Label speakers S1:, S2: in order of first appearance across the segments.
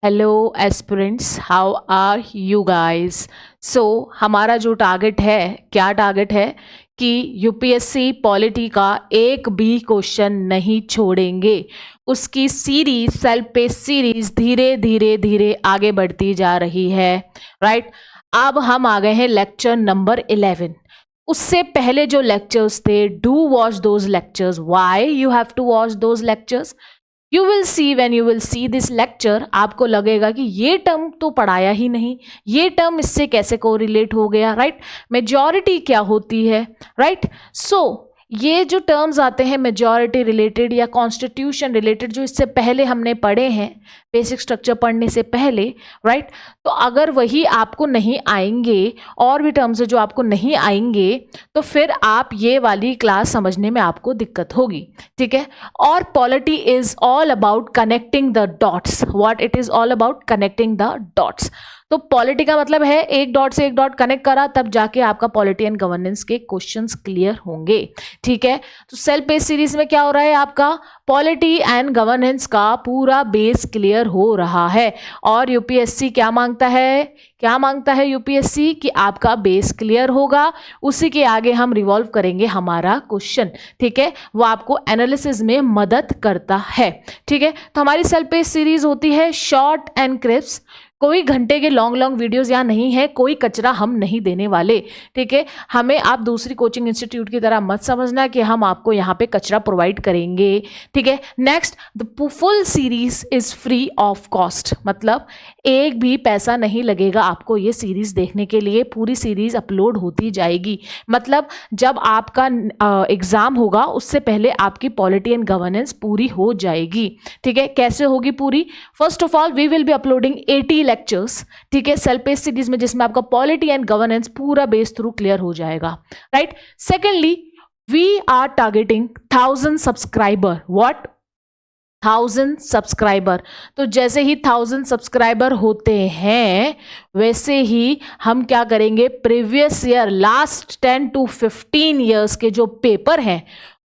S1: Hello aspirants, how are you guys. So हमारा जो target है, क्या टारगेट है कि यूपीएससी पॉलिटी का एक भी क्वेश्चन नहीं छोड़ेंगे। उसकी सीरीज, सेल्फ पेस सीरीज धीरे धीरे धीरे आगे बढ़ती जा रही है। राइट, अब हम आ गए हैं लेक्चर नंबर 11। उससे पहले जो लेक्चर्स थे, do watch those lectures. Why you have to watch those lectures? You will see, when you will see this lecture, आपको लगेगा कि ये टर्म तो पढ़ाया ही नहीं, ये टर्म इससे कैसे कोरिलेट हो गया। राइट, मेजॉरिटी क्या होती है। राइट, सो ये जो टर्म्स आते हैं मेजॉरिटी रिलेटेड या कॉन्स्टिट्यूशन रिलेटेड, जो इससे पहले हमने पढ़े हैं बेसिक स्ट्रक्चर पढ़ने से पहले। राइट, तो अगर वही आपको नहीं आएंगे और भी टर्म्स है जो आपको नहीं आएंगे, तो फिर आप ये वाली क्लास समझने में आपको दिक्कत होगी। ठीक है, और polity is all about connecting the dots. What it is all about? Connecting the dots. तो पॉलिटी का मतलब है एक डॉट से एक डॉट कनेक्ट करा, तब जाके आपका पॉलिटी एंड गवर्नेंस के क्वेश्चंस क्लियर होंगे। ठीक है, तो सेल्फ बेस सीरीज में क्या हो रहा है, आपका पॉलिटी एंड गवर्नेंस का पूरा बेस क्लियर हो रहा है। और यूपीएससी क्या मांगता है, क्या मांगता है यूपीएससी? कि आपका बेस क्लियर होगा, उसी के आगे हम रिवॉल्व करेंगे हमारा क्वेश्चन। ठीक है, वो आपको एनालिसिस में मदद करता है। ठीक है, तो हमारी सेल्फ बेस सीरीज होती है शॉर्ट एंड क्रिस्प। कोई घंटे के लॉन्ग लॉन्ग वीडियोस यहाँ नहीं है, कोई कचरा हम नहीं देने वाले। ठीक है, हमें आप दूसरी कोचिंग इंस्टीट्यूट की तरह मत समझना कि हम आपको यहाँ पे कचरा प्रोवाइड करेंगे। ठीक है, next, the full series is free of cost, मतलब एक भी पैसा नहीं लगेगा आपको ये सीरीज देखने के लिए। पूरी सीरीज अपलोड होती जाएगी, मतलब जब आपका एग्जाम होगा उससे पहले आपकी पॉलिटी एंड गवर्नेंस पूरी हो जाएगी। ठीक है, कैसे होगी पूरी? First of all we will be uploading 80 lectures. ठीक है, सेल्फ पेस सीरीज में, जिसमें आपका पॉलिटी एंड गवर्नेंस पूरा बेस थ्रू क्लियर हो जाएगा। Right, secondly we are targeting 1000 subscriber. What? 1000 subscriber. तो जैसे ही 1000 सब्सक्राइबर होते हैं, वैसे ही हम क्या करेंगे, previous year last 10 to 15 years के जो पेपर हैं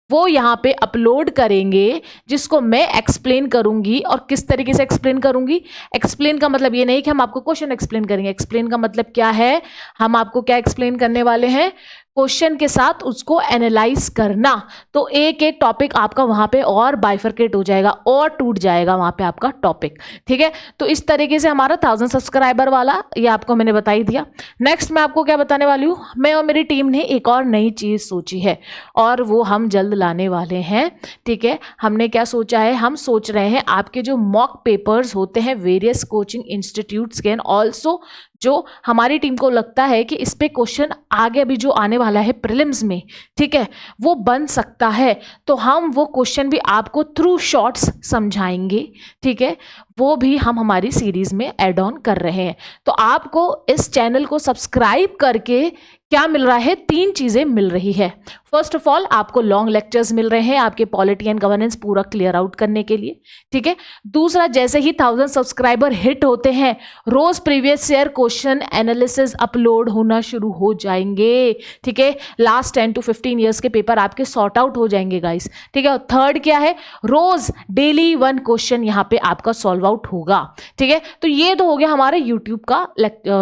S1: वो यहाँ पे अपलोड करेंगे, जिसको मैं एक्सप्लेन करूंगी। और किस तरीके से एक्सप्लेन करूंगी? एक्सप्लेन का मतलब ये नहीं कि हम आपको क्वेश्चन एक्सप्लेन करेंगे। एक्सप्लेन का मतलब क्या है, हम आपको क्या एक्सप्लेन करने वाले हैं, क्वेश्चन के साथ उसको एनालाइज करना। तो एक एक टॉपिक आपका वहां पे और बाइफरकेट हो जाएगा और टूट जाएगा वहां पे आपका टॉपिक। ठीक है, तो इस तरीके से हमारा 1000 सब्सक्राइबर वाला ये आपको मैंने बता ही दिया। नेक्स्ट मैं आपको क्या बताने वाली हूँ, मैं और मेरी टीम ने एक और नई चीज सोची है और वो हम जल्द लाने वाले हैं। ठीक है, हमने क्या सोचा है, हम सोच रहे हैं आपके जो मॉक पेपर्स होते हैं वेरियस कोचिंग इंस्टीट्यूट्स के एंड ऑल्सो, जो हमारी टीम को लगता है कि इस पे क्वेश्चन आगे अभी जो आने वाला है प्रीलिम्स में, ठीक है, वो बन सकता है, तो हम वो क्वेश्चन भी आपको थ्रू शॉर्ट्स समझाएंगे। ठीक है, वो भी हम हमारी सीरीज में ऐड ऑन कर रहे हैं। तो आपको इस चैनल को सब्सक्राइब करके क्या मिल रहा है, 3 चीजें मिल रही है। फर्स्ट ऑफ ऑल आपको लॉन्ग लेक्चर्स मिल रहे हैं आपके पॉलिटी एंड गवर्नेंस पूरा क्लियर आउट करने के लिए। ठीक है, दूसरा, जैसे ही 1000 सब्सक्राइबर हिट होते हैं, रोज previous year question analysis upload होना शुरू हो जाएंगे। ठीक है, लास्ट 10 to 15 ईयर्स के पेपर आपके सॉर्ट आउट हो जाएंगे गाइस। ठीक है, और थर्ड क्या है, रोज डेली 1 क्वेश्चन यहाँ पे आपका सॉल्व आउट होगा। ठीक है, तो ये तो हो गया हमारे यूट्यूब का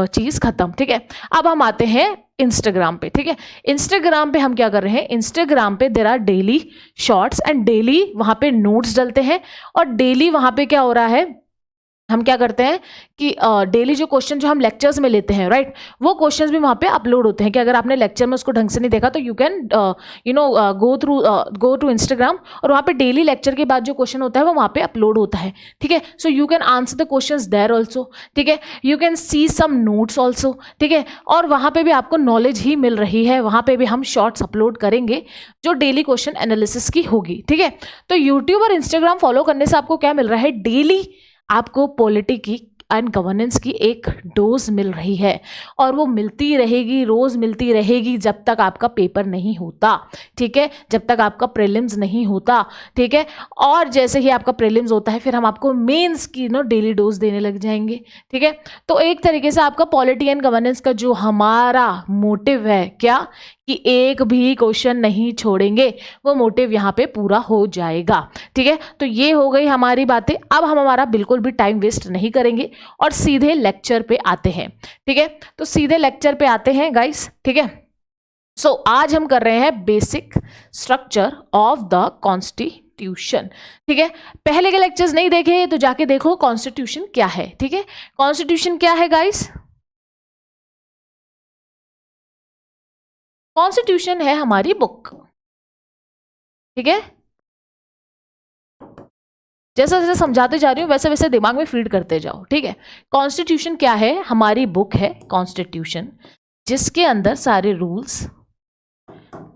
S1: चीज खत्म। ठीक है, अब हम आते हैं इंस्टाग्राम पे। ठीक है, इंस्टाग्राम पे हम क्या कर रहे हैं, इंस्टाग्राम पे there are daily shorts and daily वहां पे नोट्स डलते हैं। और डेली वहां पे क्या हो रहा है, हम क्या करते हैं कि डेली जो क्वेश्चन जो हम लेक्चर्स में लेते हैं, राइट, वो क्वेश्चंस भी वहाँ पे अपलोड होते हैं। कि अगर आपने लेक्चर में उसको ढंग से नहीं देखा तो you can go to Instagram, और वहाँ पे डेली लेक्चर के बाद जो क्वेश्चन होता है वो वहाँ पे अपलोड होता है। ठीक है, so you can answer the questions there also. ठीक है, you can see some notes also. ठीक है, और वहाँ पे भी आपको नॉलेज ही मिल रही है, वहाँ पे भी हम शॉर्ट्स अपलोड करेंगे जो डेली क्वेश्चन एनालिसिस की होगी। ठीक है, तो यूट्यूब और इंस्टाग्राम फॉलो करने से आपको क्या मिल रहा है, डेली आपको पॉलिटी की एंड गवर्नेंस की एक डोज मिल रही है और वो मिलती रहेगी, रोज़ मिलती रहेगी जब तक आपका पेपर नहीं होता, ठीक है, जब तक आपका प्रीलिम्स नहीं होता, ठीक है। और जैसे ही आपका प्रीलिम्स होता है फिर हम आपको मेंस की डेली डोज देने लग जाएंगे, ठीक है। तो एक तरीके से आपका पॉलिटी एंड गवर्नेंस का जो हमारा मोटिव है क्या, कि एक भी क्वेश्चन नहीं छोड़ेंगे, वो मोटिव यहाँ पे पूरा हो जाएगा, ठीक है। तो ये हो गई हमारी बातें। अब हम हमारा बिल्कुल भी टाइम वेस्ट नहीं करेंगे और सीधे लेक्चर पे आते हैं, ठीक है। तो सीधे लेक्चर पे आते हैं गाइस, ठीक है। सो आज हम कर रहे हैं basic structure of the constitution, ठीक है। पहले के लेक्चर्स नहीं देखे तो जाके देखो कॉन्स्टिट्यूशन क्या है, ठीक है। कॉन्स्टिट्यूशन क्या है गाइस? कॉन्स्टिट्यूशन है हमारी बुक, ठीक है। जैसा जैसे समझाते जा रही हूँ वैसे वैसे दिमाग में फीड करते जाओ, ठीक है। कॉन्स्टिट्यूशन क्या है? हमारी बुक है कॉन्स्टिट्यूशन, जिसके अंदर सारे rules,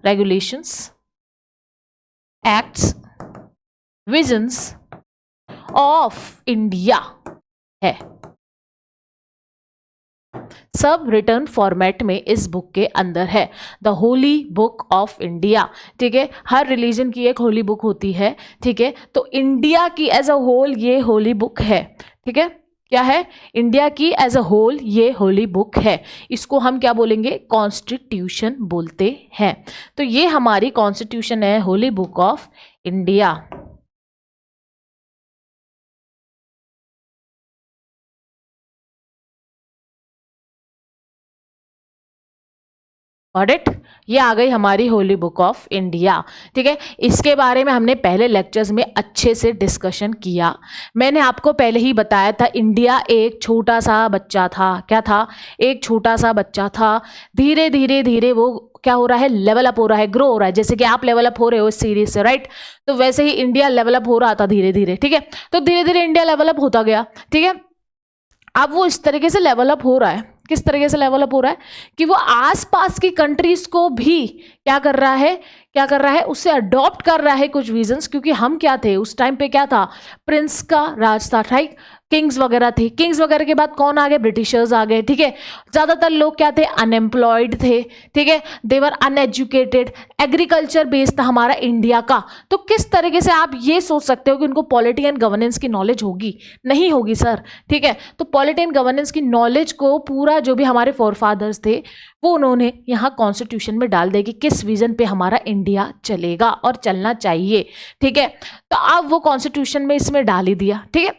S1: regulations, acts, visions of India है, सब रिटर्न फॉर्मेट में इस बुक के अंदर है। The Holi book of India, ठीक है। हर रिलीजन की एक होली बुक होती है, ठीक है। तो इंडिया की एज अ होल ये होली बुक है, ठीक है। क्या है? इंडिया की एज अ होल ये होली बुक है। इसको हम क्या बोलेंगे? कॉन्स्टिट्यूशन बोलते हैं। तो ये हमारी कॉन्स्टिट्यूशन है, Holi book of India. Audit, ये आ गई हमारी होली बुक ऑफ इंडिया, ठीक है। इसके बारे में हमने पहले लेक्चर्स में अच्छे से डिस्कशन किया। मैंने आपको पहले ही बताया था इंडिया एक छोटा सा बच्चा था। क्या था? एक छोटा सा बच्चा था। धीरे धीरे धीरे वो क्या हो रहा है? लेवल अप हो रहा है, ग्रो हो रहा है। जैसे कि आप लेवल अप हो रहे हो इस सीरीज से, राइट। तो वैसे ही इंडिया लेवल अप हो रहा था धीरे धीरे, ठीक है। तो धीरे धीरे इंडिया लेवल अप होता गया, ठीक है। अब वो इस तरीके से लेवल अप हो रहा है, किस तरीके से लेवल अप हो रहा है कि वो आसपास की कंट्रीज को भी क्या कर रहा है, क्या कर रहा है, उससे अडॉप्ट कर रहा है कुछ विजन्स। क्योंकि हम क्या थे उस टाइम पे? क्या था? प्रिंस का राज था, राइट। किंग्स वगैरह थे। किंग्स वगैरह के बाद कौन आ गए? ब्रिटिशर्स आ गए, ठीक है। ज्यादातर लोग क्या थे? अनएम्प्लॉयड थे, ठीक है। देवर अनएजुकेटेड। एग्रीकल्चर बेस्ड था हमारा इंडिया का। तो किस तरीके से आप ये सोच सकते हो कि उनको पॉलिटी एंड गवर्नेंस की नॉलेज होगी? नहीं होगी सर, ठीक है। तो पॉलिटी एंड गवर्नेंस की नॉलेज को पूरा जो भी हमारे फोरफादर्स थे वो उन्होंने यहाँ कॉन्स्टिट्यूशन में डाल देगी, किस विजन पे हमारा इंडिया चलेगा और चलना चाहिए, ठीक है। तो अब वो कॉन्स्टिट्यूशन में इसमें डाल ही दिया, ठीक है।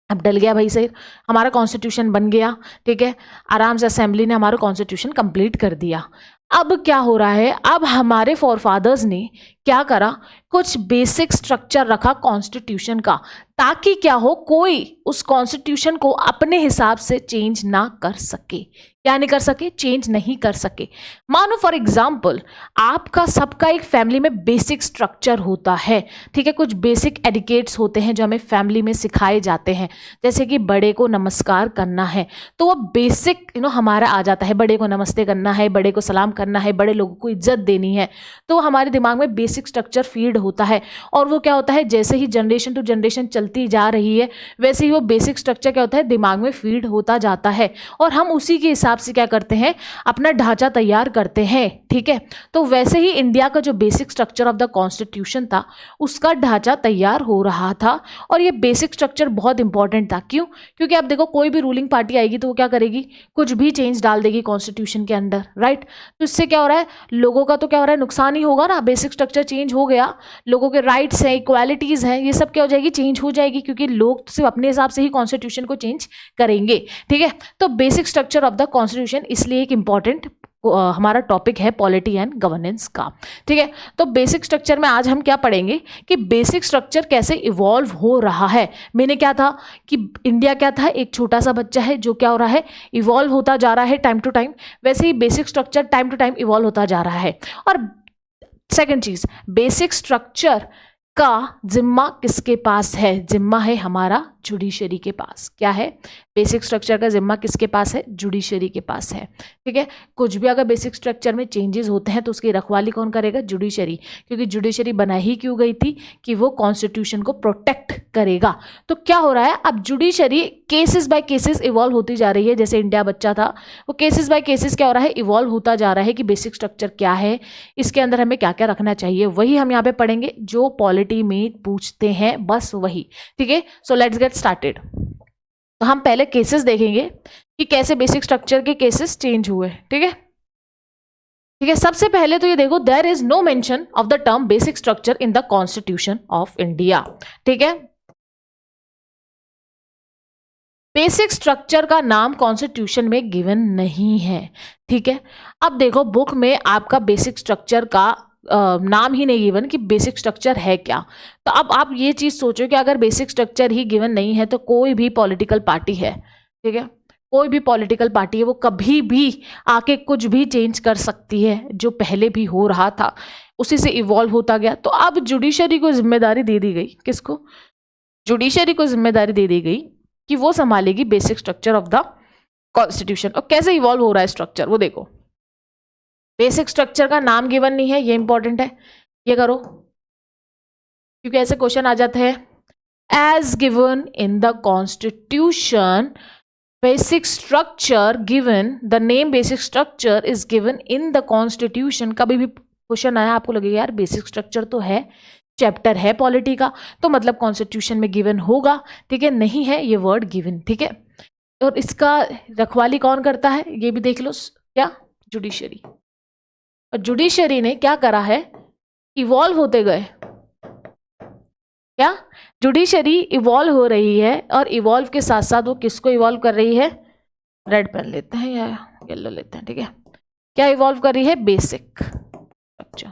S1: अब डल गया भाई सर, हमारा कॉन्स्टिट्यूशन बन गया, ठीक है। आराम से असेंबली ने हमारा कॉन्स्टिट्यूशन कंप्लीट कर दिया। अब क्या हो रहा है? अब हमारे फोरफादर्स ने क्या करा? कुछ बेसिक स्ट्रक्चर रखा कॉन्स्टिट्यूशन का, ताकि क्या हो, कोई उस कॉन्स्टिट्यूशन को अपने हिसाब से चेंज ना कर सके। क्या नहीं कर सके? चेंज नहीं कर सके। मानो फॉर एग्जाम्पल आपका सबका एक फैमिली में बेसिक स्ट्रक्चर होता है, ठीक है। कुछ बेसिक एडिकेट्स होते हैं जो हमें फैमिली में सिखाए जाते हैं। जैसे कि बड़े को नमस्कार करना है, तो वो बेसिक हमारा आ जाता है। बड़े को नमस्ते करना है, बड़े को सलाम करना है, बड़े लोगों को इज्जत देनी है। तो हमारे दिमाग में बेसिक स्ट्रक्चर फीड होता है। और वो क्या होता है? जैसे ही जनरेशन टू जनरेशन चलती जा रही है वैसे ही वो बेसिक स्ट्रक्चर क्या होता है? दिमाग में फीड होता जाता है। और हम उसी के हिसाब से क्या करते हैं? अपना ढांचा तैयार करते हैं, ठीक है। तो वैसे ही इंडिया का जो basic structure of the constitution था उसका ढांचा तैयार हो रहा था। और ये बेसिक स्ट्रक्चर बहुत इंपॉर्टेंट था। क्यों? क्योंकि आप देखो कोई भी रूलिंग पार्टी आएगी तो वो क्या करेगी? कुछ भी चेंज डाल देगी कॉन्स्टिट्यूशन के अंदर, राइट। तो इससे क्या हो रहा है? लोगों का तो क्या हो रहा है? नुकसान ही होगा ना। बेसिक स्ट्रक्चर चेंज हो गया, लोगों के राइट्स हैं, इक्वालिटीज हैं, ये सब क्या हो जाएगी? चेंज हो जाएगी। क्योंकि लोग सिर्फ अपने हिसाब से ही कॉन्स्टिट्यूशन को चेंज करेंगे, ठीक है। तो basic structure of the constitution इसलिए एक इंपॉर्टेंट हमारा टॉपिक है पॉलिटी एंड गवर्नेंस का, ठीक है। तो बेसिक स्ट्रक्चर में आज हम क्या पढ़ेंगे कि बेसिक स्ट्रक्चर कैसे इवॉल्व हो रहा है। मैंने क्या था कि इंडिया क्या था? एक छोटा सा बच्चा है जो क्या हो रहा है? इवॉल्व होता जा रहा है टाइम टू टाइम। वैसे ही basic structure time to time evolve होता जा रहा है। और सेकेंड चीज, बेसिक स्ट्रक्चर का जिम्मा किसके पास है? जिम्मा है हमारा जुडिशरी के पास। क्या है? बेसिक स्ट्रक्चर का जिम्मा किसके पास है? जुडिशरी के पास है। ठीक है, कुछ भी अगर बेसिक स्ट्रक्चर में चेंजेस होते हैं तो उसकी रखवाली कौन करेगा? जुडिशरी, क्योंकि जुडिशरी बना ही क्यों गई थी कि वो कॉन्स्टिट्यूशन को प्रोटेक्ट करेगा। तो क्या हो रहा है, अब judiciary cases bye cases evolve होती जा रही है। जैसे इंडिया बच्चा था, वो केसेस बाय केसेस क्या हो रहा है? इवॉल्व होता जा रहा है कि बेसिक स्ट्रक्चर क्या है, इसके अंदर हमें क्या क्या रखना चाहिए। वही हम यहाँ पे पढ़ेंगे जो पॉलिटी में पूछते हैं, बस वही। ठीक है, सो लेट्स गेट स्टार्टेड। तो हम पहले केसेस देखेंगे कि कैसे बेसिक स्ट्रक्चर के केसेस चेंज हुए। ठीक है, ठीक है, सबसे पहले तो ये देखो, there is no mention of the term basic structure in the constitution of India. ठीक है, बेसिक स्ट्रक्चर का नाम कॉन्स्टिट्यूशन में गिवन नहीं है। ठीक है, अब देखो बुक में आपका बेसिक स्ट्रक्चर का नाम ही नहीं गिवन कि बेसिक स्ट्रक्चर है क्या। तो अब आप ये चीज सोचो कि अगर बेसिक स्ट्रक्चर ही गिवन नहीं है तो कोई भी पॉलिटिकल पार्टी है, ठीक है, कोई भी पॉलिटिकल पार्टी है, वो कभी भी आके कुछ भी चेंज कर सकती है। जो पहले भी हो रहा था उसी से इवॉल्व होता गया। तो अब जुडिशरी को जिम्मेदारी दे दी गई, किसको? जुडिशरी को जिम्मेदारी दे दी गई कि वो संभालेगी basic structure of the constitution. और कैसे इवॉल्व हो रहा है स्ट्रक्चर वो देखो। बेसिक स्ट्रक्चर का नाम गिवन नहीं है, ये इंपॉर्टेंट है, ये करो, क्योंकि ऐसे क्वेश्चन आ जाते हैं। As given in the constitution basic structure given, the name basic structure is given in the constitution. कभी भी क्वेश्चन आया आपको लगेगा यार बेसिक स्ट्रक्चर तो है, चैप्टर है पॉलिटी का, तो मतलब कॉन्स्टिट्यूशन में गिवन होगा। ठीक है, नहीं है ये वर्ड गिवन। ठीक है, और इसका रखवाली कौन करता है ये भी देख लो, क्या? जुडिशरी। और जुडिशरी ने क्या करा है? इवॉल्व होते गए। क्या? जुडिशरी इवॉल्व हो रही है, और इवॉल्व के साथ साथ वो किसको इवॉल्व कर रही है? रेड पेन लेते हैं या येलो लेते हैं, ठीक है, क्या इवॉल्व कर रही है? Basic structure.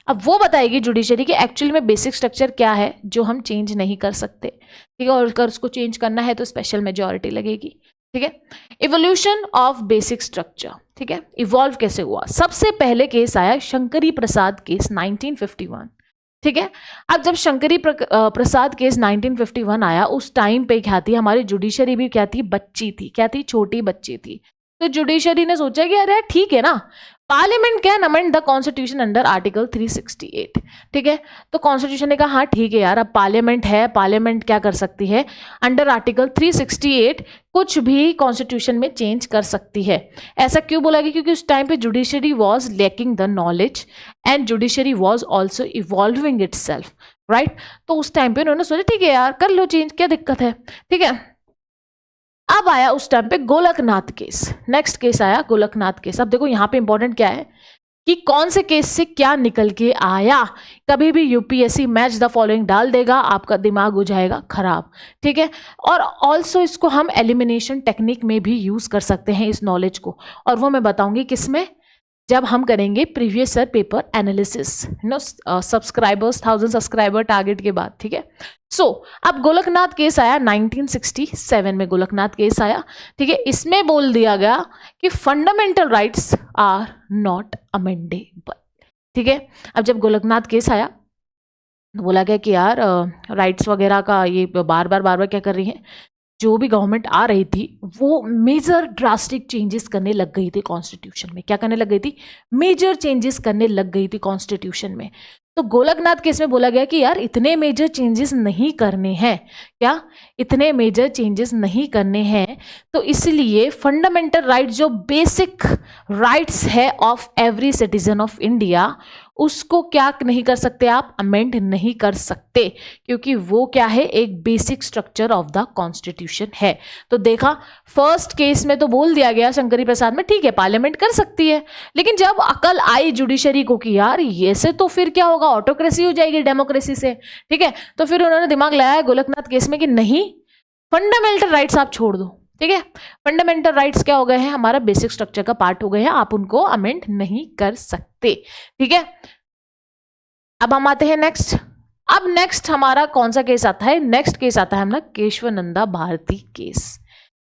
S1: अब वो बताएगी जुडिशरी कि एक्चुअली में बेसिक स्ट्रक्चर क्या है जो हम चेंज नहीं कर सकते। ठीक है, और अगर उसको चेंज करना है तो स्पेशल मेजॉरिटी लगेगी। ठीक है, इवोल्यूशन ऑफ बेसिक स्ट्रक्चर। ठीक है, इवॉल्व कैसे हुआ? सबसे पहले केस आया शंकरी प्रसाद केस 1951। ठीक है, अब जब शंकरी प्रसाद केस 1951 आया, उस टाइम पे क्या थी, हमारी जुडिशरी भी क्या थी? बच्ची थी। क्या थी? छोटी बच्ची थी। तो जुडिशरी ने सोचा कि अरे ठीक है ना, parliament can amend the constitution under article 368। ठीक है, तो कॉन्स्टिट्यूशन ने कहा हाँ ठीक है यार, अब पार्लियामेंट है, पार्लियामेंट क्या कर सकती है? अंडर आर्टिकल 368 कुछ भी कॉन्स्टिट्यूशन में चेंज कर सकती है। ऐसा क्यों बोला गया? क्योंकि उस टाइम पे judiciary was lacking the knowledge and judiciary was also evolving itself, right. तो उस टाइम पे उन्होंने सोचा ठीक है यार कर लो चेंज, क्या दिक्कत है। ठीक है, अब आया उस टाइम पे गोलकनाथ केस। नेक्स्ट केस आया गोलकनाथ केस। अब देखो यहाँ पे इंपॉर्टेंट क्या है कि कौन से केस से क्या निकल के आया। कभी भी यूपीएससी मैच द फॉलोइंग डाल देगा, आपका दिमाग हो जाएगा खराब। ठीक है, और ऑल्सो इसको हम एलिमिनेशन टेक्निक में भी यूज कर सकते हैं इस नॉलेज को, और वो मैं बताऊंगी किसमें, जब हम करेंगे previous year paper analysis, subscribers 1000 subscriber target के बाद। ठीक है, सो अब गोलकनाथ केस आया 1967 में, गोलकनाथ केस आया। ठीक है, इसमें बोल दिया गया कि fundamental rights are not amendable. ठीक है, अब जब गोलकनाथ केस आया तो बोला गया कि यार राइट्स वगैरह का ये बार बार क्या कर रही है, जो भी गवर्नमेंट आ रही थी वो मेजर ड्रास्टिक चेंजेस करने लग गई थी कॉन्स्टिट्यूशन में। क्या करने लग गई थी? मेजर चेंजेस करने लग गई थी कॉन्स्टिट्यूशन में। तो गोलकनाथ केस में बोला गया कि यार इतने मेजर चेंजेस नहीं करने हैं, क्या इतने मेजर चेंजेस नहीं करने हैं, तो इसलिए फंडामेंटल राइट जो बेसिक राइट्स है of every citizen of India, उसको क्या नहीं कर सकते आप? अमेंड नहीं कर सकते, क्योंकि वो क्या है? एक basic structure of the constitution है। तो देखा, फर्स्ट केस में तो बोल दिया गया शंकरी प्रसाद में ठीक है पार्लियामेंट कर सकती है, लेकिन जब अकल आई जुडिशरी को कि यार ये से तो फिर क्या होगा, ऑटोक्रेसी हो जाएगी डेमोक्रेसी से। ठीक है, तो फिर उन्होंने दिमाग लगाया गोलकनाथ केस में कि नहीं, फंडामेंटल राइट्स आप छोड़ दो। ठीक है, फंडामेंटल राइट्स क्या हो गए हैं? हमारा बेसिक स्ट्रक्चर का पार्ट हो गए हैं, आप उनको अमेंड नहीं कर सकते। ठीक है, अब हम आते हैं नेक्स्ट। अब नेक्स्ट हमारा कौन सा केस आता है? नेक्स्ट केस आता है हमारा केशवानंदा भारती केस।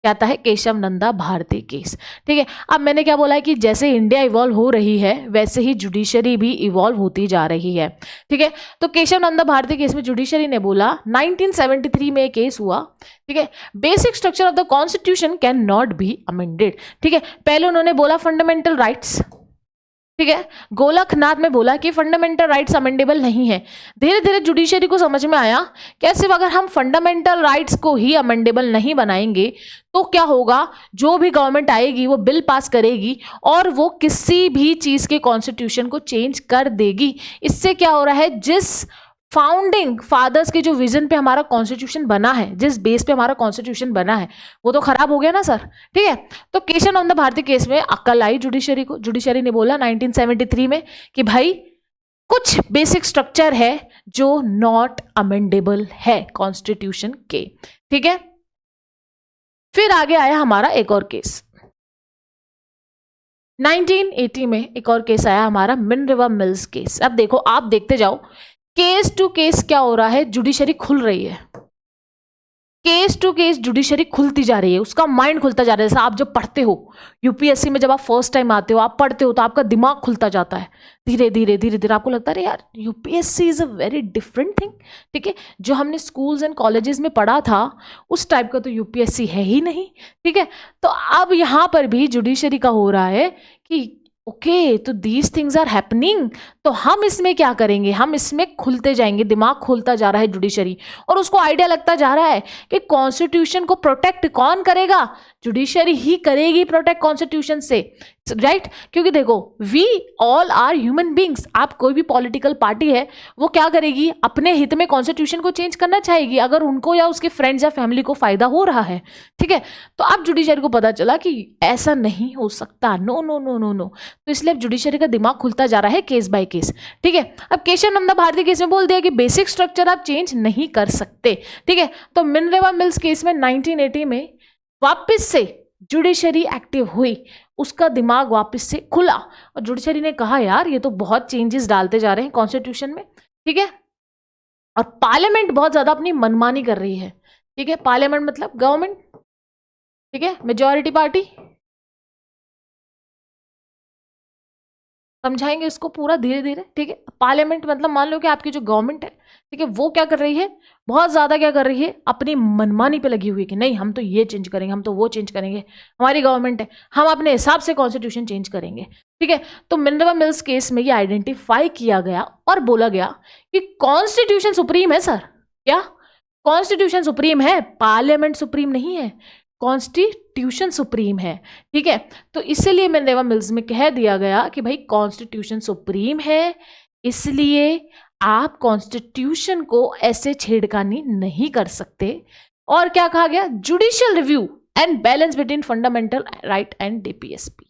S1: क्या आता है? केशव नंदा भारती केस। ठीक है, अब मैंने क्या बोला है कि जैसे इंडिया इवॉल्व हो रही है वैसे ही जुडिशरी भी इवॉल्व होती जा रही है। ठीक है, तो केशव नंदा भारती केस में जुडिशरी ने बोला 1973 में केस हुआ। ठीक है, basic structure of the constitution can not be amended. ठीक है, पहले उन्होंने बोला फंडामेंटल राइट्स। ठीक है, गोलकनाथ में बोला कि फंडामेंटल राइट्स अमेंडेबल नहीं है। धीरे धीरे जुडिशरी को समझ में आया कि सिर्फ अगर हम फंडामेंटल राइट्स को ही अमेंडेबल नहीं बनाएंगे तो क्या होगा, जो भी गवर्नमेंट आएगी वो बिल पास करेगी और वो किसी भी चीज के कॉन्स्टिट्यूशन को चेंज कर देगी। इससे क्या हो रहा है, जिस फाउंडिंग फादर्स के जो विजन पे हमारा कॉन्स्टिट्यूशन बना है, जिस बेस पे हमारा कॉन्स्टिट्यूशन बना है, वो तो खराब हो गया ना सर। ठीक है, तो केशव नंदा भारती केस में अक्ल आई जुडिशरी को। जुडिशरी ने बोला 1973 में कि भाई कुछ बेसिक स्ट्रक्चर है जो नॉट अमेंडेबल है कॉन्स्टिट्यूशन के। ठीक है, फिर आगे आया हमारा एक और केस। 1980 में एक और केस आया हमारा, मिनर्वा मिल्स केस। अब देखो, आप देखते जाओ, केस टू केस क्या हो रहा है, जुडिशरी खुल रही है। केस टू केस जुडिशरी खुलती जा रही है, उसका माइंड खुलता जा रहा है। जैसा आप जब पढ़ते हो यूपीएससी में, जब आप फर्स्ट टाइम आते हो, आप पढ़ते हो तो आपका दिमाग खुलता जाता है। धीरे धीरे धीरे धीरे आपको लगता है यार UPSC is a very different thing. ठीक है, जो हमने स्कूल्स एंड कॉलेजेस में पढ़ा था उस टाइप का तो यूपीएससी है ही नहीं। ठीक है, तो अब यहाँ पर भी जुडिशरी का हो रहा है कि ओके, तो दीज थिंग्स आर हैपनिंग, तो हम इसमें क्या करेंगे, हम इसमें खुलते जाएंगे। दिमाग खुलता जा रहा है जुडिशरी, और उसको आइडिया लगता जा रहा है कि कॉन्स्टिट्यूशन को प्रोटेक्ट कौन करेगा, जुडिशरी ही करेगी प्रोटेक्ट कॉन्स्टिट्यूशन से, राइट। क्योंकि देखो, we all are human beings. आप कोई भी पॉलिटिकल पार्टी है, वो क्या करेगी, अपने हित में कॉन्स्टिट्यूशन को चेंज करना चाहेगी अगर उनको या उसके फ्रेंड्स या फैमिली को फायदा हो रहा है। ठीक है, तो अब जुडिशरी को पता चला कि ऐसा नहीं हो सकता, no no no no no, तो इसलिए अब जुडिशरी का दिमाग खुलता जा रहा है केस बाय केस। ठीक है, अब केशव नंदा भारती केस में बोल दिया कि बेसिक स्ट्रक्चर आप चेंज नहीं कर सकते। ठीक है, तो मिनर्वा मिल्स केस में 1980 में वापस से जुडिशरी एक्टिव हुई, उसका दिमाग वापस से खुला और जुडिशरी ने कहा यार ये तो बहुत चेंजेस डालते जा रहे हैं कॉन्स्टिट्यूशन में। ठीक है, और पार्लियामेंट बहुत ज्यादा अपनी मनमानी कर रही है। ठीक है, पार्लियामेंट मतलब गवर्नमेंट, ठीक है, मेजॉरिटी पार्टी। समझाएंगे इसको पूरा धीरे धीरे। ठीक है, पार्लियामेंट मतलब मान लो कि आपकी जो गवर्नमेंट है, ठीक है, वो क्या कर रही है, बहुत ज्यादा क्या कर रही है, अपनी मनमानी पे लगी हुई है कि नहीं हम तो ये चेंज करेंगे, हम तो वो चेंज करेंगे, हमारी गवर्नमेंट है, हम अपने हिसाब से कॉन्स्टिट्यूशन चेंज करेंगे। ठीक है, तो मिनर्वा मिल्स केस में ये आइडेंटिफाई किया गया और बोला गया कि कॉन्स्टिट्यूशन सुप्रीम है सर। क्या कॉन्स्टिट्यूशन सुप्रीम है, पार्लियामेंट सुप्रीम नहीं है, कॉन्स्टिट्यूशन सुप्रीम है। ठीक है, तो इसलिए मिनर्वा मिल्स में कह दिया गया कि भाई कॉन्स्टिट्यूशन सुप्रीम है, इसलिए आप कॉन्स्टिट्यूशन को ऐसे छेड़खानी नहीं कर सकते। और क्या कहा गया, judicial review and balance between fundamental right and DPSP.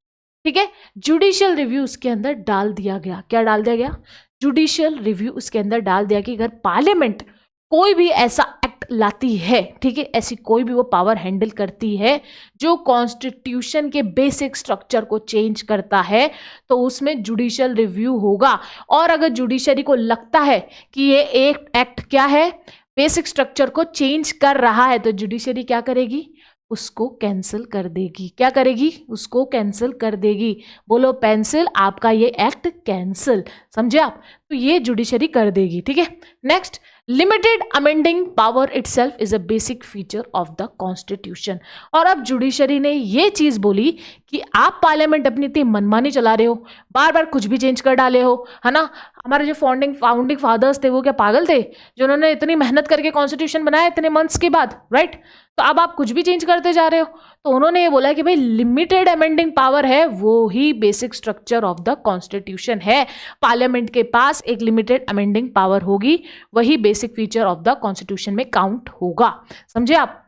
S1: ठीक है, जुडिशियल रिव्यू उसके अंदर डाल दिया गया। क्या डाल दिया गया, जुडिशियल रिव्यू उसके अंदर डाल दिया कि अगर पार्लियामेंट कोई भी ऐसा एक्ट लाती है, ठीक है, ऐसी कोई भी वो पावर हैंडल करती है जो कॉन्स्टिट्यूशन के बेसिक स्ट्रक्चर को चेंज करता है, तो उसमें जुडिशियल रिव्यू होगा। और अगर जुडिशरी को लगता है कि ये एक एक्ट क्या है, बेसिक स्ट्रक्चर को चेंज कर रहा है, तो जुडिशरी क्या करेगी, उसको कैंसिल कर देगी। क्या करेगी, उसको कैंसिल कर देगी। बोलो पेंसिल, आपका ये एक्ट कैंसिल, समझे आप, तो ये जुडिशरी कर देगी। ठीक है, next, limited amending power itself is a basic feature of the constitution. और अब जुडिशरी ने ये चीज बोली कि आप पार्लियामेंट अपनी इतनी मनमानी चला रहे हो, बार बार कुछ भी चेंज कर डाले हो, है ना। हमारे जो फाउंडिंग फादर्स थे वो क्या पागल थे, जो उन्होंने इतनी मेहनत करके कॉन्स्टिट्यूशन बनाया इतने मंथ्स के बाद, राइट। तो अब आप कुछ भी चेंज करते जा रहे हो। तो उन्होंने ये बोला कि भाई लिमिटेड अमेंडिंग पावर है, वो ही basic structure of the constitution है। पार्लियामेंट के पास एक लिमिटेड अमेंडिंग पावर होगी, वही basic feature of the constitution में काउंट होगा। समझे आप।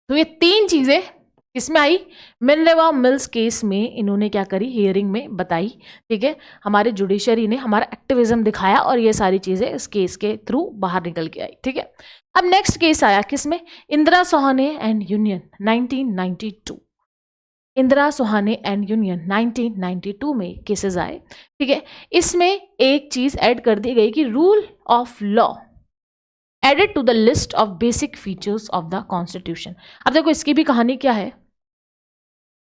S1: तो ये तीन चीजें किसमें आई, मिनर्वा मिल्स केस में इन्होंने क्या करी, हियरिंग में बताई। ठीक है, हमारे जुडिशरी ने हमारा एक्टिविज्म दिखाया और ये सारी चीजें इस केस के थ्रू बाहर निकल के आई। ठीक है, अब नेक्स्ट केस आया किसमें, Indira Sohane and union 1992। Indira Sohane and union 1992 में केसेस आए। ठीक है, इसमें एक चीज ऐड कर दी गई कि rule of law added to the list of basic features of the constitution. अब देखो इसकी भी कहानी क्या है,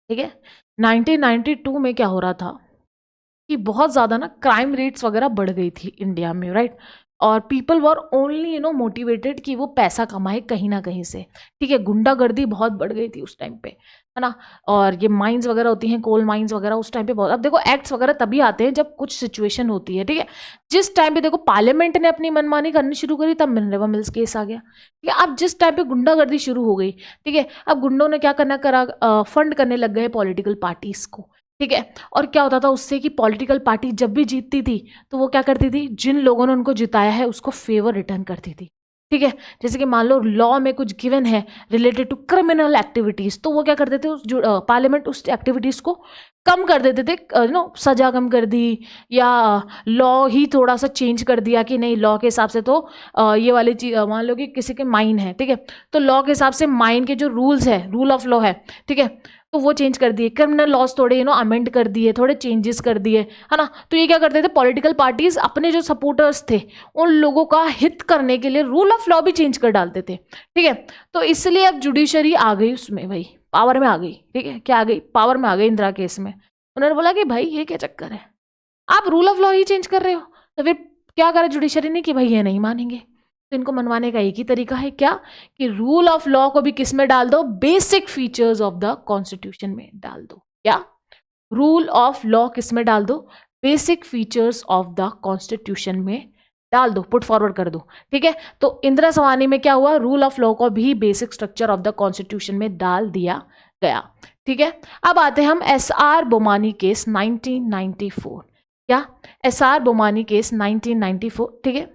S1: ठीक है। 1992 में क्या हो रहा था कि बहुत ज़्यादा ना क्राइम रेट्स वगैरह बढ़ गई थी इंडिया में, राइट। और पीपल वर ओनली मोटिवेटेड कि वो पैसा कमाए कहीं ना कहीं से, ठीक है। गुंडागर्दी बहुत बढ़ गई थी उस टाइम पे, है ना। और ये माइंस वगैरह होती हैं, कोल माइंस वगैरह, उस टाइम पे बहुत। अब देखो एक्ट्स वगैरह तभी आते हैं जब कुछ सिचुएशन होती है, ठीक है। जिस टाइम पे देखो पार्लियामेंट ने अपनी मनमानी करनी शुरू करी तब मिनर्वा मिल्स केस आ गया, ठीक है। अब जिस टाइम पे गुंडागर्दी शुरू हो गई, ठीक है, अब गुंडों ने क्या करना करा, फंड करने लग गए पॉलिटिकल पार्टीज को, ठीक है। और क्या होता था उससे कि पॉलिटिकल पार्टी जब भी जीतती थी तो वो क्या करती थी, जिन लोगों ने उनको जिताया है उसको फेवर रिटर्न करती थी, ठीक है। जैसे कि मान लो लॉ में कुछ गिवन है रिलेटेड टू क्रिमिनल एक्टिविटीज, तो वो क्या करते थे, उस पार्लियामेंट उस एक्टिविटीज को कम कर देते थे, सजा कम कर दी, या लॉ ही थोड़ा सा चेंज कर दिया कि नहीं लॉ के हिसाब से तो ये वाली चीज, मान लो कि किसी के माइन है, ठीक है, तो लॉ के हिसाब से माइन के जो रूल्स है, रूल ऑफ लॉ है, ठीक है, तो वो चेंज कर दिए। क्रिमिनल लॉज थोड़े अमेंड कर दिए, थोड़े चेंजेस कर दिए, है ना। तो ये क्या करते थे, पॉलिटिकल पार्टीज अपने जो सपोर्टर्स थे उन लोगों का हित करने के लिए रूल ऑफ लॉ भी चेंज कर डालते थे, ठीक है। तो इसलिए अब जुडिशरी आ गई उसमें, भाई पावर में आ गई, ठीक है। क्या आ गई, पावर में आ गई इंदिरा केस में। उन्होंने बोला कि भाई ये क्या चक्कर है, आप rule of law he change कर रहे हो। तो फिर क्या करा जुडिशरी ने कि भाई ये नहीं मानेंगे, तो इनको मनवाने का एक ही तरीका है, क्या, कि रूल ऑफ लॉ को भी किस में डाल दो, basic features of the constitution में डाल दो। क्या, रूल ऑफ लॉ किस में डाल दो, basic features of the constitution में डाल दो, पुट फॉरवर्ड कर दो, ठीक है। तो इंदिरा सवानी में क्या हुआ, रूल ऑफ लॉ को भी basic structure of the constitution में डाल दिया गया, ठीक है। अब आते हैं हम SR बोमानी केस 1994। क्या, SR बोमानी केस 1994, ठीक है।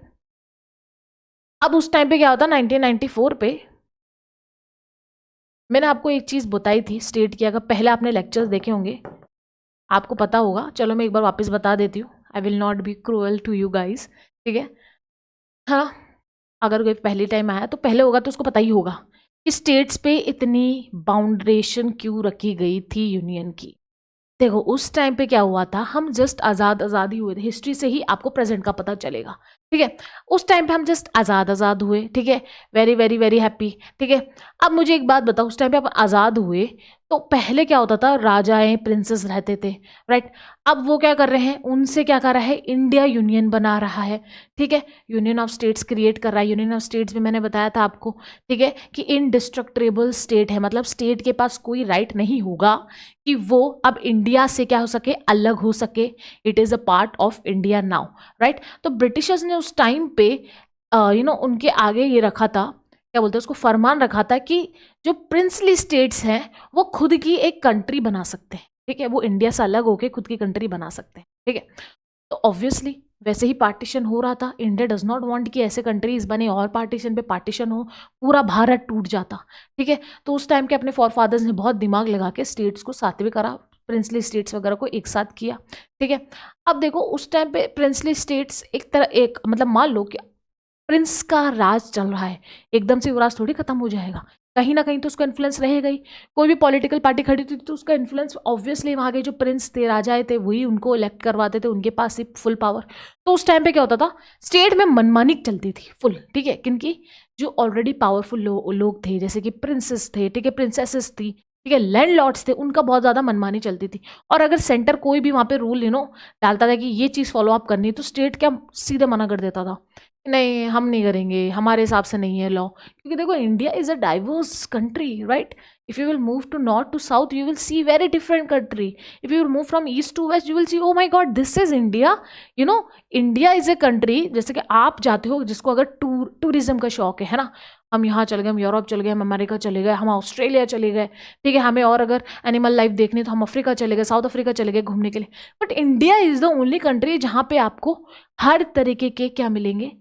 S1: अब उस टाइम पे क्या होता, 1994 पे मैंने आपको एक चीज़ बताई थी स्टेट की, अगर पहले आपने लेक्चर्स देखे होंगे आपको पता होगा, चलो मैं एक बार वापस बता देती हूँ। I will not be cruel to you guys, ठीक है। हाँ, अगर कोई पहली टाइम आया तो पहले होगा तो उसको पता ही होगा कि स्टेट्स पे इतनी बाउंड्रेशन क्यों रखी गई थी यूनियन की। देखो उस टाइम पे क्या हुआ था, हम जस्ट आज़ाद ही हुए थे, हिस्ट्री से ही आपको प्रेजेंट का पता चलेगा, ठीक है। उस टाइम पे हम जस्ट आज़ाद हुए, ठीक है, वेरी वेरी वेरी हैप्पी, ठीक है। अब मुझे एक बात बताओ, उस टाइम पे आप आज़ाद हुए तो पहले क्या होता था, राजाएं प्रिंसेस रहते थे, राइट। अब वो क्या कर रहे हैं, उनसे क्या कर रहा है, इंडिया यूनियन बना रहा है, ठीक है। यूनियन ऑफ स्टेट्स क्रिएट कर रहा है। यूनियन ऑफ स्टेट्स भी मैंने बताया था आपको, ठीक है, कि इनडिस्ट्रक्टेबल स्टेट है, मतलब स्टेट के पास कोई राइट नहीं होगा कि वो अब इंडिया से क्या हो सके, अलग हो सके। It is a part of India now, right. तो ब्रिटिशर्स ने उस टाइम पे उनके आगे ये रखा था, क्या बोलते हैं उसको, फरमान रखा था कि जो प्रिंसली स्टेट्स हैं वो खुद की एक कंट्री बना सकते हैं, ठीक है, वो इंडिया से अलग होकर खुद की कंट्री बना सकते हैं, ठीक है। तो ऑब्वियसली वैसे ही पार्टीशन हो रहा था। इंडिया डज नॉट वांट कि ऐसे कंट्रीज बने और पार्टीशन पे पार्टीशन हो, पूरा भारत टूट जाता, ठीक है। तो उस टाइम के अपने फॉरफादर्स ने बहुत दिमाग लगा के स्टेट्स को साथ में करा, प्रिंसली स्टेट्स वगैरह को एक साथ किया, ठीक है। अब देखो उस टाइम पे प्रिंसली स्टेट्स एक तरह एक मतलब मान लो कि प्रिंस का राज चल रहा है, एकदम से वो राज थोड़ी खत्म हो जाएगा, कहीं ना कहीं तो उसका इन्फ्लुएंस रहेगा ही। कोई भी पॉलिटिकल पार्टी खड़ी थी तो उसका इन्फ्लुएंस ऑब्वियसली वहाँ के जो प्रिंस थे, राजाएं थे, वही उनको इलेक्ट करवाते थे, उनके पास ही फुल पावर। तो उस टाइम पे क्या होता था, स्टेट में मनमानी चलती थी फुल, ठीक है। किनकी, जो ऑलरेडी पावरफुल लोग थे, जैसे कि प्रिंसेस थे, ठीक है, प्रिंसेसेस थी, ठीक है, लैंड लॉर्ड्स थे, उनका बहुत ज़्यादा मनमानी चलती थी। और अगर सेंटर कोई भी वहाँ पे रूल डालता था कि ये चीज़ फॉलो अप करनी है, तो स्टेट क्या सीधे मना कर देता था, नहीं हम नहीं करेंगे, हमारे हिसाब से नहीं है लॉ। क्योंकि देखो India is a diverse country, right. If you will move to north to south you will see very different country. If you will move from east to west you will see oh my god this is India. India is a country, जैसे कि आप जाते हो जिसको अगर tourism का शौक है ना, हम यहाँ चले गए, हम यूरोप चले गए, हम अमेरिका चले गए, हम ऑस्ट्रेलिया चले गए, ठीक है, हमें और अगर एनिमल लाइफ देखनी तो हम अफ्रीका चले गए, साउथ अफ्रीका चले गए घूमने के लिए। But India is the only country जहाँ पे आपको हर तरीके के क्या मिलेंगे,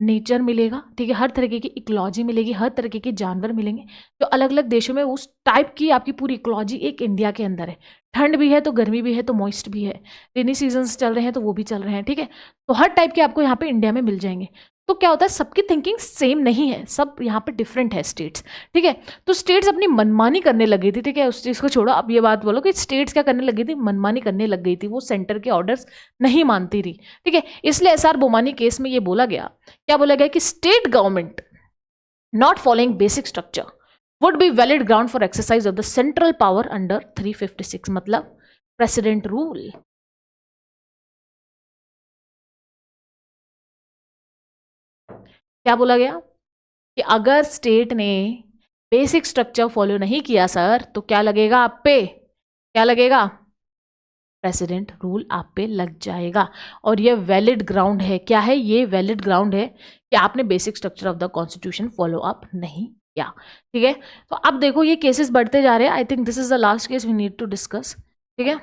S1: नेचर मिलेगा, ठीक है, हर तरीके की इकोलॉजी मिलेगी, हर तरीके के जानवर मिलेंगे। जो अलग अलग देशों में उस टाइप की आपकी पूरी इकोलॉजी एक इंडिया के अंदर है। ठंड भी है तो गर्मी भी है तो मॉइस्ट भी है, रेनी सीजन्स चल रहे हैं तो वो भी चल रहे हैं, ठीक है। तो हर टाइप के आपको यहाँ पे इंडिया में मिल जाएंगे। तो क्या होता है, सबकी थिंकिंग सेम नहीं है, सब यहाँ पे डिफरेंट है स्टेट्स, ठीक है। तो स्टेट्स अपनी मनमानी करने लगी थी, ठीक है, उस चीज़ को छोड़ो, अब ये बात बोलो कि स्टेट्स क्या करने लगी थी, मनमानी करने लग गई थी, वो सेंटर के ऑर्डर्स नहीं मानती रही, ठीक है। इसलिए एसआर बोमानी केस में ये बोला गया, क्या बोला गया कि state government not following basic structure would be valid ground for exercise of the central power under 356, मतलब प्रेसिडेंट रूल। क्या बोला गया कि अगर स्टेट ने बेसिक स्ट्रक्चर फॉलो नहीं किया सर, तो क्या लगेगा आप पे, क्या लगेगा, प्रेसिडेंट रूल आप पे लग जाएगा। और ये वैलिड ग्राउंड है, क्या है ये, वैलिड ग्राउंड है कि आपने basic structure of the constitution follow up नहीं किया, ठीक है। तो अब देखो ये केसेस बढ़ते जा रहे हैं, I think this is the last case we need to discuss, ठीक है।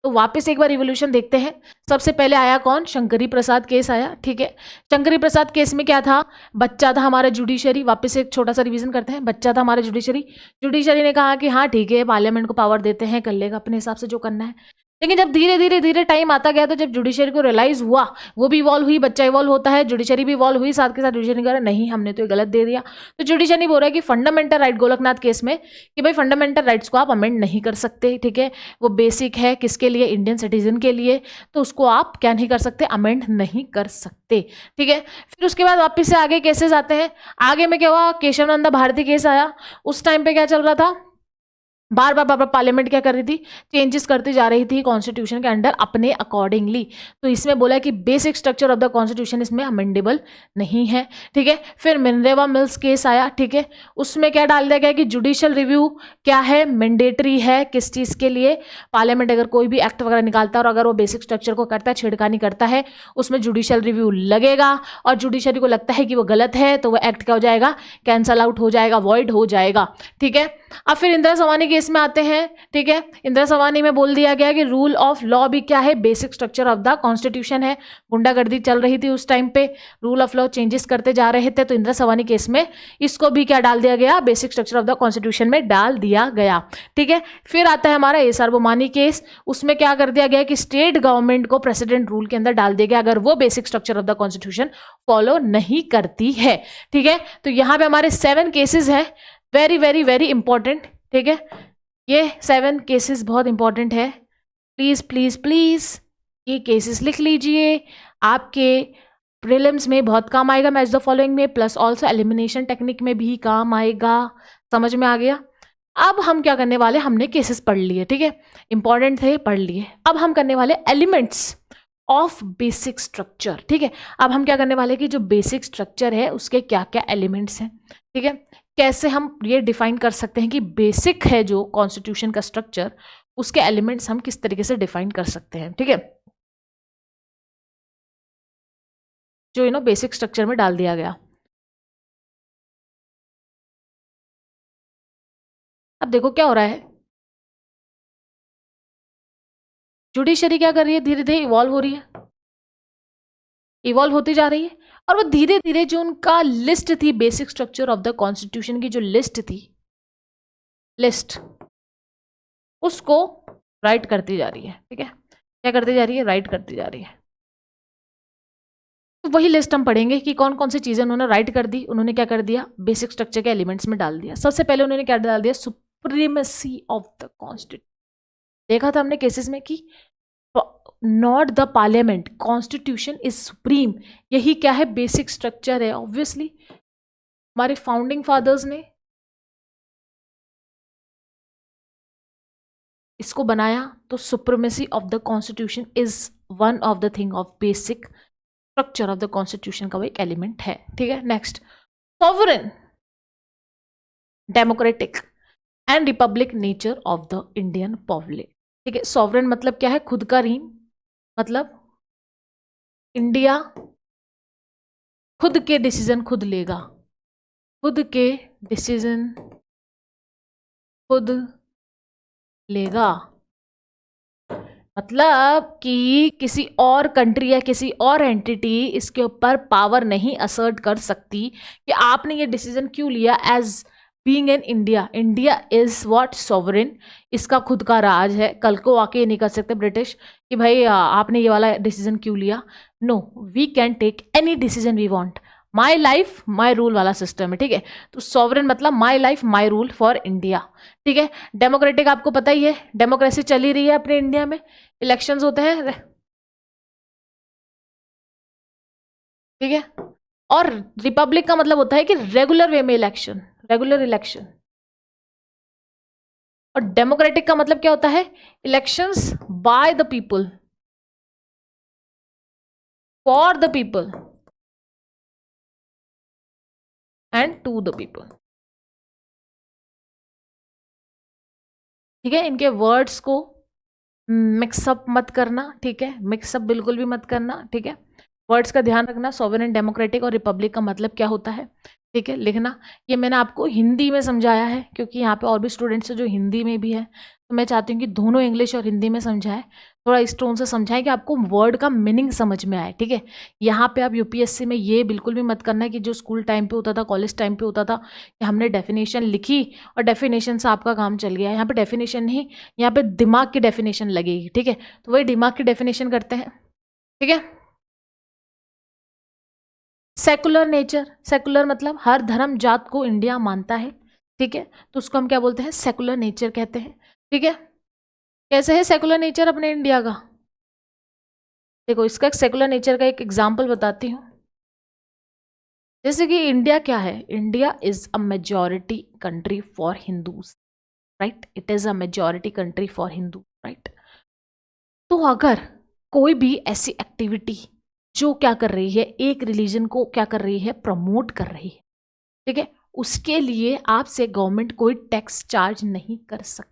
S1: तो वापस एक बार रिवोल्यूशन देखते हैं। सबसे पहले आया कौन, शंकरी प्रसाद केस आया, ठीक है। शंकरी प्रसाद केस में क्या था, बच्चा था हमारा जुडिशरी, वापस एक छोटा सा रिवीजन करते हैं, बच्चा था हमारा जुडिशरी, जुडिशरी ने कहा कि हाँ ठीक है पार्लियामेंट को पावर देते हैं, कर लेगा अपने हिसाब से जो करना है। लेकिन जब धीरे धीरे धीरे टाइम आता गया, तो जब जुडिशरी को रियलाइज हुआ, वो भी इवॉल्व हुई, बच्चा इवॉल्व होता है, जुडिशरी भी इवॉल्व हुई, साथ के साथ जुडिशरी कह रहा नहीं हमने तो ये गलत दे दिया। तो जुडिशरी बोल रहा है कि फंडामेंटल राइट, गोलकनाथ केस में, कि भाई फंडामेंटल राइट्स को आप अमेंड नहीं कर सकते, ठीक है, वो बेसिक है किसके लिए, इंडियन सिटीजन के लिए, तो उसको आप क्या नहीं कर सकते, अमेंड नहीं कर सकते, ठीक है। फिर उसके बाद वापस से आगे केसेस आते हैं। आगे में क्या हुआ, केशवानंद भारती केस आया। उस टाइम पे क्या चल रहा था, बार बार पार्लियामेंट क्या कर रही थी, चेंजेस करती जा रही थी कॉन्स्टिट्यूशन के अंडर अपने अकॉर्डिंगली। तो इसमें बोला कि basic structure of the constitution इसमें अमेंडेबल नहीं है, ठीक है। फिर मिनरेवा मिल्स केस आया, ठीक है, उसमें क्या डाल दिया गया कि जुडिशियल रिव्यू क्या है, मैंडेटरी है, किस चीज़ के लिए, पार्लियामेंट अगर कोई भी एक्ट वगैरह निकालता है और अगर वो बेसिक स्ट्रक्चर को करता है, छेड़खानी करता है, उसमें जुडिशियल रिव्यू लगेगा, और जुडिशरी को लगता है कि वो गलत है, तो वो एक्ट क्या हो जाएगा, कैंसल आउट हो जाएगा, वॉइड हो जाएगा, ठीक है। अब फिर इंदिरा सवानी केस में आते हैं, ठीक है। इंदिरा सवानी में बोल दिया गया कि रूल ऑफ लॉ भी क्या है, basic structure of the constitution है। गुंडागर्दी चल रही थी उस टाइम पे, रूल ऑफ लॉ चेंजेस करते जा रहे थे, तो इंदिरा सवानी केस में इसको भी क्या डाल दिया गया, basic structure of the constitution में डाल दिया गया, ठीक है। फिर आता है हमारा एसआर बोमानी केस, उसमें क्या कर दिया गया कि स्टेट गवर्नमेंट को प्रेसिडेंट रूल के अंदर डाल दिया गया अगर वो basic structure of the constitution follow नहीं करती है, ठीक है। तो यहाँ पे हमारे 7 केसेस है, वेरी वेरी वेरी इंपॉर्टेंट, ठीक है। ये 7 केसेस बहुत इंपॉर्टेंट है, प्लीज प्लीज प्लीज ये केसेस लिख लीजिए, आपके प्रीलिम्स में बहुत काम आएगा, मैच द फॉलोइंग में, प्लस ऑल्सो एलिमिनेशन टेक्निक में भी काम आएगा। समझ में आ गया। अब हम क्या करने वाले, हमने केसेस पढ़ लिए, ठीक है, इंपॉर्टेंट थे, पढ़ लिए। अब हम करने वाले एलिमेंट्स ऑफ बेसिक स्ट्रक्चर, ठीक है। अब हम क्या करने वाले कि जो बेसिक स्ट्रक्चर है उसके क्या क्या एलिमेंट्स हैं, ठीक है, कैसे हम ये डिफाइन कर सकते हैं कि बेसिक है जो कॉन्स्टिट्यूशन का स्ट्रक्चर, उसके एलिमेंट्स हम किस तरीके से डिफाइन कर सकते हैं, ठीक है, जो बेसिक स्ट्रक्चर में डाल दिया गया। अब देखो क्या हो रहा है, जुडिशरी क्या कर रही है, धीरे धीरे इवॉल्व हो रही है, इवॉल्व होती जा रही है, और वो धीरे धीरे जो उनका लिस्ट थी basic structure of the constitution की जो लिस्ट थी, लिस्ट उसको राइट करती जा रही है, ठीक है, क्या करती जा रही है, राइट करती जा रही है। तो वही लिस्ट हम पढ़ेंगे कि कौन कौन सी चीजें उन्होंने राइट कर दी, उन्होंने क्या कर दिया, बेसिक स्ट्रक्चर के एलिमेंट्स में डाल दिया। सबसे पहले उन्होंने क्या डाल दिया, सुप्रीमेसी ऑफ द कॉन्स्टिट्यूशन। देखा था हमने केसेस में कि not the parliament, constitution is supreme, यही क्या है, बेसिक स्ट्रक्चर है। ऑब्वियसली हमारे फाउंडिंग फादर्स ने इसको बनाया, तो supremacy of the constitution is one of the thing of basic structure of the constitution का वो एक एलिमेंट है, ठीक है। Next, sovereign, democratic and Republic nature of the Indian public, ठीक है। सॉवरेन मतलब क्या है, खुद का रीन, मतलब इंडिया खुद के डिसीजन खुद लेगा, खुद के डिसीजन खुद लेगा, मतलब कि किसी और कंट्री या किसी और एंटिटी इसके ऊपर पावर नहीं असर्ट कर सकती कि आपने ये डिसीजन क्यों लिया। As being in India, India is what, sovereign, इसका खुद का राज है। कल को आके ये नहीं कर सकते ब्रिटिश कि भाई आपने ये वाला डिसीजन क्यों लिया, no, we can take any decision we want. My life my rule वाला सिस्टम है, ठीक है। तो सॉवरेन मतलब my life my rule for India, ठीक है। डेमोक्रेटिक आपको पता ही है, डेमोक्रेसी चली रही है अपने इंडिया में, इलेक्शंस होते हैं, ठीक है। और रिपब्लिक का मतलब होता है कि रेगुलर वे में इलेक्शन, रेगुलर इलेक्शन। और डेमोक्रेटिक का मतलब क्या होता है? Elections by the people, for the people and to the people, ठीक है। इनके वर्ड्स को मिक्सअप मत करना, ठीक है, मिक्सअप बिल्कुल भी मत करना, ठीक है। वर्ड्स का ध्यान रखना, सॉवरेन, डेमोक्रेटिक और रिपब्लिक का मतलब क्या होता है, ठीक है, लिखना। ये मैंने आपको हिंदी में समझाया है क्योंकि यहाँ पे और भी स्टूडेंट्स हैं जो हिंदी में भी है, तो मैं चाहती हूँ कि दोनों इंग्लिश और हिंदी में समझाएं, थोड़ा इस टोन से समझाएं कि आपको वर्ड का मीनिंग समझ में आए, ठीक है। यहाँ पे आप यूपीएससी में ये बिल्कुल भी मत करना है कि जो स्कूल टाइम पे होता था, कॉलेज टाइम पे होता था कि हमने डेफिनेशन लिखी और डेफिनेशन से आपका काम चल गया। यहाँ पे डेफिनेशन नहीं, यहाँ पे दिमाग की डेफिनेशन लगेगी, ठीक है। तो वही दिमाग की डेफिनेशन करते हैं, ठीक है। सेकुलर नेचर, सेकुलर मतलब हर धर्म जात को इंडिया मानता है, ठीक है। तो उसको हम क्या बोलते हैं? सेकुलर नेचर कहते हैं, ठीक है। कैसे है सेकुलर नेचर अपने इंडिया का? देखो, इसका सेकुलर नेचर का एक एग्जाम्पल बताती हूँ। जैसे कि इंडिया क्या है? India is a majority country for Hindus, right. It is a majority country for Hindu, right. तो अगर कोई भी ऐसी एक्टिविटी जो क्या कर रही है, एक रिलीजन को क्या कर रही है, प्रमोट कर रही है, ठीक है, उसके लिए आपसे गवर्नमेंट कोई टैक्स चार्ज नहीं कर सकती।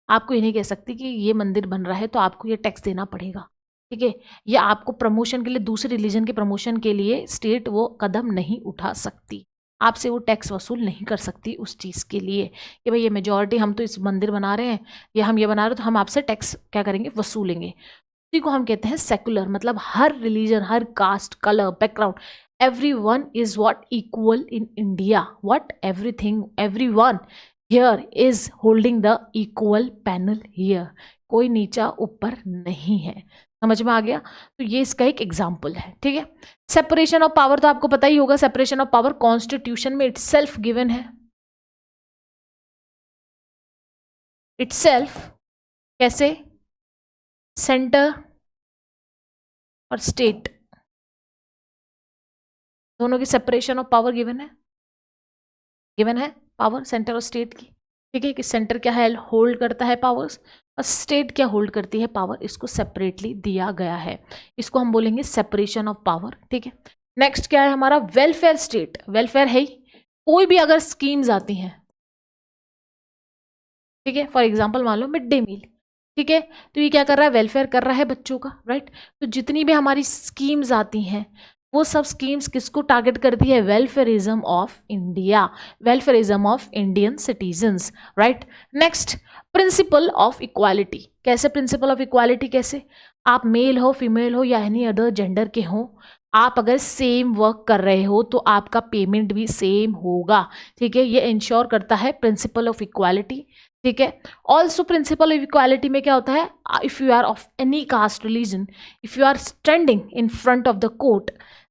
S1: आपको ये नहीं कह सकती कि ये मंदिर बन रहा है तो आपको ये टैक्स देना पड़ेगा, ठीक है। या आपको प्रमोशन के लिए, दूसरे रिलीजन के प्रमोशन के लिए स्टेट वो कदम नहीं उठा सकती, आपसे वो टैक्स वसूल नहीं कर सकती उस चीज़ के लिए कि भाई ये मेजॉरिटी, हम तो इस मंदिर बना रहे हैं या हम ये बना रहे हैं तो हम आपसे टैक्स क्या करेंगे, वसूलेंगे। इसी को हम कहते हैं सेकुलर, मतलब हर रिलीजन, हर caste, colour, background, everyone is what equal in India, what everything, everyone here is holding the equal panel here, कोई नीचा ऊपर नहीं है। समझ में आ गया? तो ये इसका एक एग्जाम्पल है, ठीक है। सेपरेशन ऑफ पावर तो आपको पता ही होगा, सेपरेशन ऑफ पावर कॉन्स्टिट्यूशन में इटसेल्फ गिवन है, इटसेल्फ। कैसे? सेंटर और स्टेट दोनों की सेपरेशन ऑफ पावर गिवन है, गिवन है पावर सेंटर और स्टेट की, ठीक है। कि सेंटर क्या है, होल्ड करता है पावर्स, और स्टेट क्या होल्ड करती है पावर, इसको सेपरेटली दिया गया है। इसको हम बोलेंगे सेपरेशन ऑफ पावर, ठीक है। नेक्स्ट क्या है हमारा? Welfare state. वेलफेयर है ही, कोई भी अगर स्कीम्स आती हैं, ठीक है, फॉर एग्जाम्पल मान लो मिड डे मील, ठीक है, तो ये क्या कर रहा है, वेलफेयर कर रहा है बच्चों का, राइट। तो जितनी भी हमारी स्कीम्स आती हैं वो सब स्कीम्स किसको टारगेट करती है? Welfarism of India, welfarism of Indian citizens, right. Next, principle of equality. कैसे प्रिंसिपल ऑफ इक्वालिटी? कैसे? आप मेल हो, फीमेल हो या एनी अदर जेंडर के हो, आप अगर सेम वर्क कर रहे हो तो आपका पेमेंट भी सेम होगा, ठीक है। ये इंश्योर करता है प्रिंसिपल ऑफ इक्वालिटी, ठीक है। ऑल्सो प्रिंसिपल ऑफ इक्वालिटी में क्या होता है? If you are of any caste religion, if you are standing in front of the court,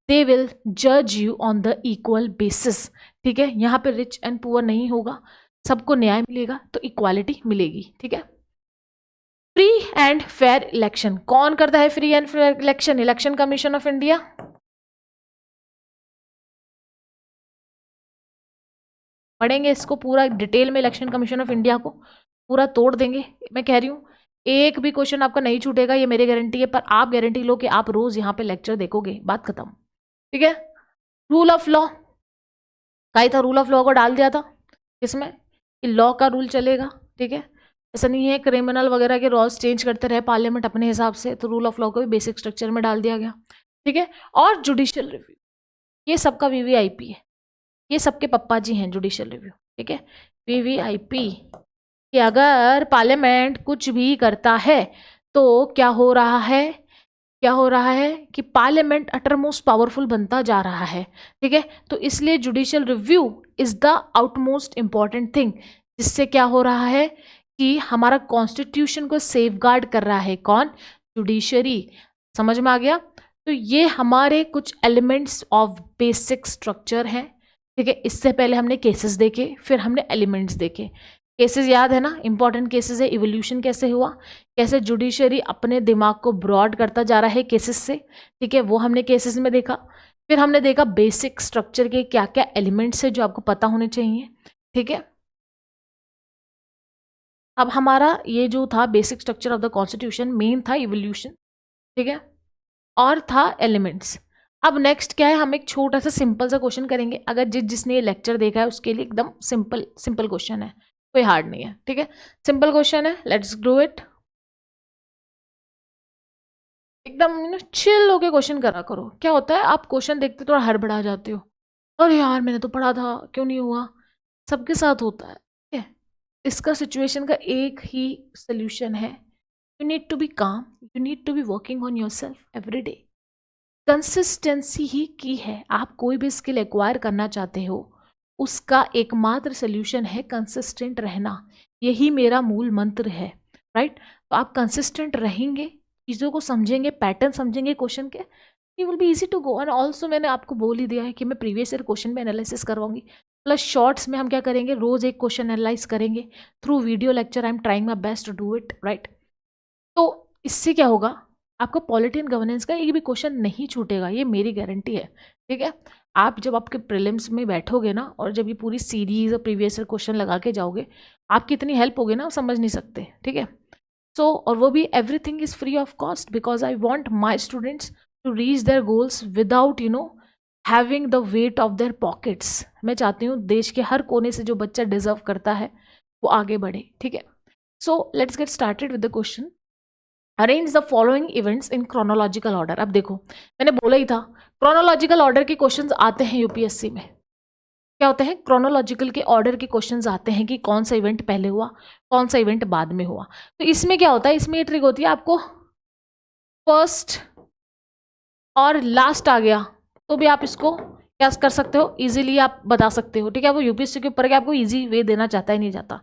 S1: they will जज you on the equal basis, ठीक है। यहाँ पे रिच एंड पुअर नहीं होगा, सबको न्याय मिलेगा, तो इक्वालिटी मिलेगी, ठीक है। फ्री एंड फेयर इलेक्शन, कौन करता है free and fair election? Election commission of India. पढ़ेंगे इसको पूरा डिटेल में, इलेक्शन कमीशन ऑफ इंडिया को पूरा तोड़ देंगे। मैं कह रही हूँ एक भी क्वेश्चन आपका नहीं छूटेगा, ये मेरी गारंटी है, पर आप गारंटी लो कि आप रोज यहाँ पे लेक्चर देखोगे, बात खत्म, ठीक है। रूल ऑफ लॉ, कही था रूल ऑफ लॉ को डाल दिया था किसमें, कि लॉ का रूल चलेगा, ठीक है। ऐसा नहीं है क्रिमिनल वगैरह के लॉज चेंज करते रहे पार्लियामेंट अपने हिसाब से, तो रूल ऑफ लॉ को भी बेसिक स्ट्रक्चर में डाल दिया गया, ठीक है। और जुडिशियल रिव्यू, ये सबका वीवीआईपी है, ये सबके पप्पा जी हैं, जुडिशियल रिव्यू, ठीक है। वीवीआईपी कि अगर पार्लियामेंट कुछ भी करता है तो क्या हो रहा है, क्या हो रहा है कि पार्लियामेंट अटरमोस्ट पावरफुल बनता जा रहा है, ठीक है। तो इसलिए judicial review is the outmost important thing, जिससे क्या हो रहा है कि हमारा कॉन्स्टिट्यूशन को सेफगार्ड कर रहा है कौन? जुडिशरी। समझ में आ गया? तो ये हमारे कुछ एलिमेंट्स ऑफ बेसिक स्ट्रक्चर हैं, ठीक है। इससे पहले हमने केसेस देखे, फिर हमने एलिमेंट्स देखे। केसेस याद है ना, इंपॉर्टेंट केसेस है, इवोल्यूशन कैसे हुआ, कैसे जुडिशरी अपने दिमाग को ब्रॉड करता जा रहा है केसेस से, ठीक है, वो हमने केसेस में देखा। फिर हमने देखा बेसिक स्ट्रक्चर के क्या क्या एलिमेंट्स है जो आपको पता होने चाहिए, ठीक है। अब हमारा ये जो था basic structure of the constitution, main था इवोल्यूशन, ठीक है, और था एलिमेंट्स। अब नेक्स्ट क्या है, हम एक छोटा सा सिंपल सा क्वेश्चन करेंगे। अगर जिसने ये लेक्चर देखा है उसके लिए एकदम सिंपल सिंपल क्वेश्चन है, कोई हार्ड नहीं है, ठीक है, सिंपल क्वेश्चन है। Let's do it. एकदम चिल होके क्वेश्चन करा करो। क्या होता है, आप क्वेश्चन देखते थोड़ा हड़बड़ा जाते हो, अरे यार मैंने तो पढ़ा था, क्यों नहीं हुआ। सबके साथ होता है, ठीक है। इसका सिचुएशन का एक ही सोल्यूशन है, you need to be calm, you need to be working on yourself every day. Consistency ही की है। आप कोई भी स्किल एक्वायर करना चाहते हो, उसका एकमात्र सोल्यूशन है कंसिस्टेंट रहना। यही मेरा मूल मंत्र है, राइट। तो आप कंसिस्टेंट रहेंगे, चीज़ों को समझेंगे, पैटर्न समझेंगे क्वेश्चन के, you will be easy to go. And also मैंने आपको बोल ही दिया है कि मैं प्रीवियस ईयर क्वेश्चन में एनालिसिस करवाऊंगी, प्लस शॉर्ट्स में हम क्या करेंगे, रोज एक क्वेश्चन एनालाइज करेंगे through video lecture. I am trying my best to do it, right. तो इससे क्या होगा, आपका पॉलिटी एंड गवर्नेंस का एक भी क्वेश्चन नहीं छूटेगा, ये मेरी गारंटी है, ठीक है। आप जब आपके प्रीलिम्स में बैठोगे ना, और जब ये पूरी सीरीज और प्रीवियस ईयर क्वेश्चन लगा के जाओगे, आपकी इतनी हेल्प होगी ना, आप समझ नहीं सकते, ठीक है। सो और वो भी everything is free of cost, because I want my students to reach their goals without having the weight of their pockets. मैं चाहती हूँ देश के हर कोने से जो बच्चा डिजर्व करता है वो आगे बढ़े, ठीक है। So let's get started with the question. Arrange the following events in chronological order. अब देखो, मैंने बोला ही था क्रोनोलॉजिकल ऑर्डर के क्वेश्चंस आते हैं यूपीएससी में। क्या होते हैं, क्रोनोलॉजिकल के ऑर्डर के क्वेश्चंस आते हैं कि कौन सा इवेंट पहले हुआ, कौन सा इवेंट बाद में हुआ। तो इसमें क्या होता है, इसमें ये ट्रिक होती है, आपको फर्स्ट और लास्ट आ गया तो भी आप इसको क्या कर सकते हो, इजीली आप बता सकते हो, ठीक है। वो यूपीएससी के ऊपर है कि आपको इजी वे देना चाहता है, नहीं चाहता,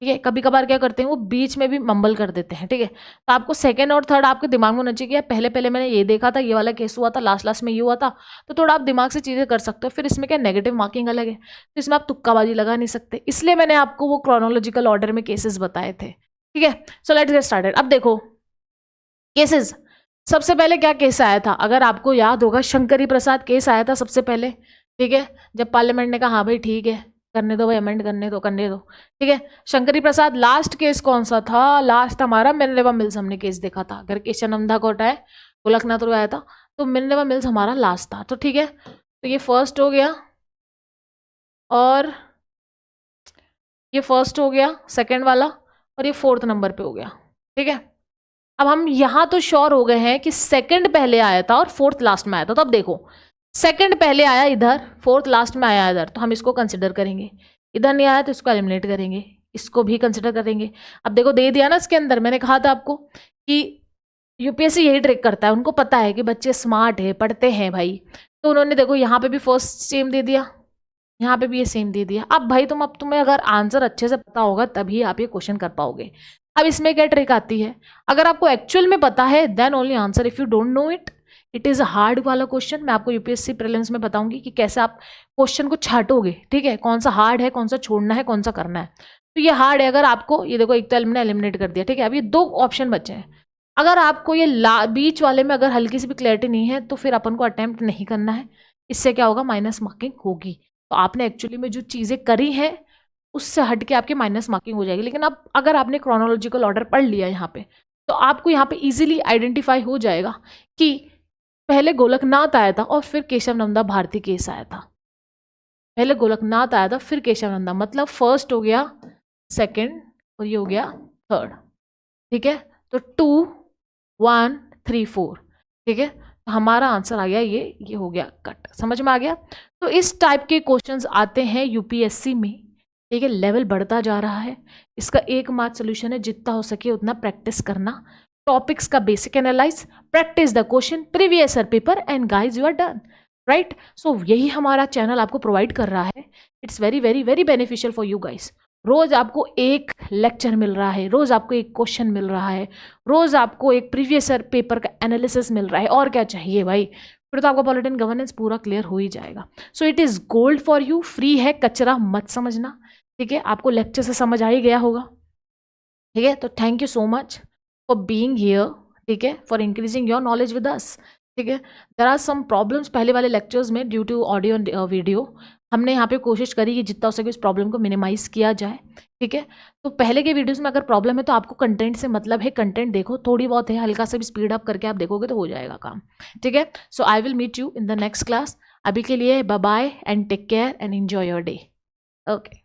S1: ठीक है। कभी कभार क्या करते हैं, वो बीच में भी मंबल कर देते हैं, ठीक है। तो आपको सेकंड और थर्ड आपके दिमाग में होना चाहिए कि पहले पहले मैंने ये देखा था, ये वाला केस हुआ था, लास्ट लास्ट में ये हुआ था। तो थोड़ा आप दिमाग से चीज़ें कर सकते हो। फिर इसमें क्या, नेगेटिव मार्किंग अलग है, तो इसमें आप तुक्काबाजी लगा नहीं सकते, इसलिए मैंने आपको वो क्रोनोलॉजिकल ऑर्डर में केसेस बताए थे, ठीक है। So let's get started. अब देखो केसेस, सबसे पहले क्या केस आया था, अगर आपको याद होगा, शंकरी प्रसाद केस आया था सबसे पहले, ठीक है। जब पार्लियामेंट ने कहा हाँ भाई ठीक है, करने दो भाई, अमेंड करने दो, ठीक है। शंकरी प्रसाद। लास्ट केस कौन सा था, लास्ट हमारा मिनरेगा मिल्स हमने केस देखा था। अगर केशवानंदा कोर्ट है, गोलकनाथ आया था, तो मिनरेगा मिल्स हमारा लास्ट था, तो ठीक है। तो ये फर्स्ट हो गया, और ये फर्स्ट हो गया सेकेंड वाला, और ये फोर्थ नंबर पे हो गया, ठीक है। अब हम यहाँ तो श्योर हो गए हैं कि सेकंड पहले आया था और फोर्थ लास्ट में आया था। तो अब देखो, सेकंड पहले आया इधर, फोर्थ लास्ट में आया इधर, तो हम इसको कंसिडर करेंगे। इधर नहीं आया तो इसको एलिमिनेट करेंगे, इसको भी कंसिडर करेंगे। अब देखो दे दिया ना इसके अंदर, मैंने कहा था आपको कि यूपीएससी यही ट्रिक करता है, उनको पता है कि बच्चे स्मार्ट है, पढ़ते हैं भाई। तो उन्होंने देखो यहाँ पे भी फर्स्ट सेम दे दिया, यहाँ पे भी ये सेम दे दिया। अब भाई तुम्हें अगर आंसर अच्छे से पता होगा तभी आप ये क्वेश्चन कर पाओगे। अब इसमें क्या ट्रिक आती है, अगर आपको एक्चुअल में पता है then only answer, if you don't know it, it is a hard वाला क्वेश्चन। मैं आपको यूपीएससी प्रीलिम्स में बताऊंगी कि कैसे आप क्वेश्चन को छाटोगे, ठीक है, कौन सा हार्ड है, कौन सा छोड़ना है, कौन सा करना है। तो ये हार्ड है, अगर आपको ये देखो एक तो मैंने एलिमिनेट कर दिया, ठीक है। अब ये दो ऑप्शन बचे हैं, अगर आपको ये बीच वाले में अगर हल्की सी भी क्लैरिटी नहीं है तो फिर अपन को अटेम्प्ट नहीं करना है, इससे क्या होगा, माइनस मार्किंग होगी। तो आपने एक्चुअली में जो चीज़ें करी हैं उससे हट के आपकी माइनस मार्किंग हो जाएगी। लेकिन अब अगर आपने क्रोनोलॉजिकल ऑर्डर पढ़ लिया यहाँ पे, तो आपको यहाँ पे इजीली आइडेंटिफाई हो जाएगा कि पहले गोलकनाथ आया था और फिर केशवानंदा भारती केस आया था। पहले गोलकनाथ आया था फिर केशवानंदा, मतलब फर्स्ट हो गया, सेकंड, और ये हो गया थर्ड, ठीक है। तो 2 1 3 4, ठीक है। तो हमारा आंसर आ गया ये हो गया कट, समझ में आ गया। तो इस टाइप के क्वेश्चंस आते हैं यूपीएससी में, ठीक है। लेवल बढ़ता जा रहा है, इसका एकमात्र सोल्यूशन है जितना हो सके उतना प्रैक्टिस करना, टॉपिक्स का basic analyse, practice the question, previous year paper, and guys you are done, right. So यही हमारा चैनल आपको प्रोवाइड कर रहा है। It's very very very beneficial for you guys. रोज आपको एक लेक्चर मिल रहा है, रोज आपको एक क्वेश्चन मिल रहा है, रोज आपको एक प्रीवियस ईयर पेपर का एनालिसिस मिल रहा है, और क्या चाहिए भाई, फिर तो आपका पॉलिटी एंड गवर्नेंस पूरा क्लियर हो ही जाएगा। So it is gold for you, free है, कचरा मत समझना, ठीक है। आपको लेक्चर से समझ आ ही गया होगा, ठीक है। तो thank you so much for being here, ठीक है, for increasing your knowledge with us, ठीक है। देयर आर सम प्रॉब्लम्स पहले वाले लेक्चर्स में due to audio and video, हमने यहाँ पे कोशिश करी कि जितना हो सके उस प्रॉब्लम को मिनिमाइज किया जाए, ठीक है। तो पहले के वीडियोस में अगर प्रॉब्लम है तो आपको कंटेंट से मतलब है, कंटेंट देखो, थोड़ी बहुत है, हल्का सा भी स्पीड अप करके आप देखोगे तो हो जाएगा काम, ठीक है। So I will meet you in the next class. अभी के लिए bye bye and take care and enjoy your day. Okay.